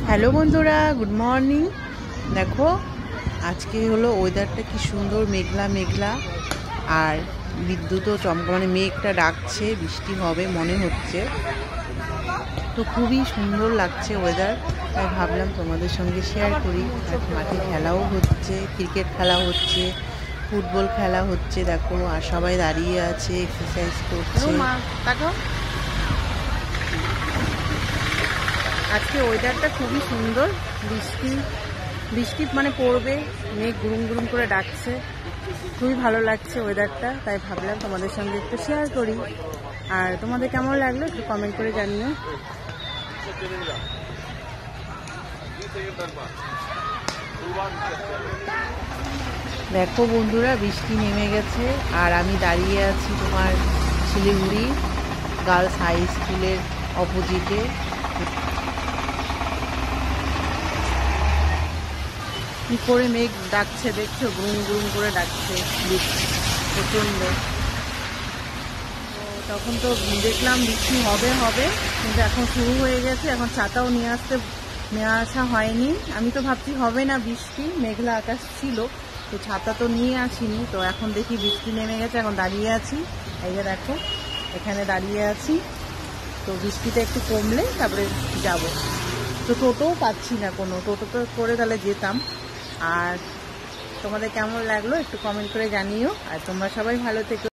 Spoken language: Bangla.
হ্যালো বন্ধুরা, গুড মর্নিং। দেখো আজকে হলো ওয়েদারটা কি সুন্দর, মেঘলা মেঘলা, আর বিদ্যুৎও চমকা, মানে মেঘটা ডাকছে, বৃষ্টি হবে মনে হচ্ছে। তো খুবই সুন্দর লাগছে ওয়েদার, তাই ভাবলাম তোমাদের সঙ্গে শেয়ার করি। আর মাঠে খেলাও হচ্ছে, ক্রিকেট খেলা হচ্ছে, ফুটবল খেলা হচ্ছে দেখো, আর সবাই দাঁড়িয়ে আছে, এক্সারসাইজ করছে। আজকে ওয়েদারটা খুবই সুন্দর, বৃষ্টি বৃষ্টি মানে পড়বে, মেঘ গুরুম গুরুম করে ডাকছে, খুবই ভালো লাগছে ওয়েদারটা, তাই ভাবলাম তোমাদের সঙ্গে একটু শেয়ার করি। আর তোমাদের কেমন লাগলো একটু কমেন্ট করে জানিও। দেখো বন্ধুরা, বৃষ্টি নেমে গেছে, আর আমি দাঁড়িয়ে আছি তোমার শিলিগুড়ি গার্লস হাই স্কুলের অপোজিটে। কি করে মেঘ ডাকছে দেখছো, গুরুম গুরুম করে ডাকছে প্রচন্ড। তো তখন তো দেখলাম বৃষ্টি হবে হবে, কিন্তু এখন শুরু হয়ে গেছে। এখন ছাতাও নিয়ে আসা হয়নি। আমি তো ভাবছি হবে না বৃষ্টি, মেঘলা আকাশ ছিল, তো ছাতা তো নিয়ে আসিনি। তো এখন দেখি বৃষ্টি নেমে গেছে, এখন দাঁড়িয়ে আছি। এই যে দেখো, এখানে দাঁড়িয়ে আছি। তো বৃষ্টিটা একটু কমলে তারপরে যাব। তো টোটোও পাচ্ছি না কোনো, টোটো তো করে তাহলে যেতাম। আর তোমাদের কেমন লাগলো একটু কমেন্ট করে জানিও। আর তোমরা সবাই ভালো থেকো।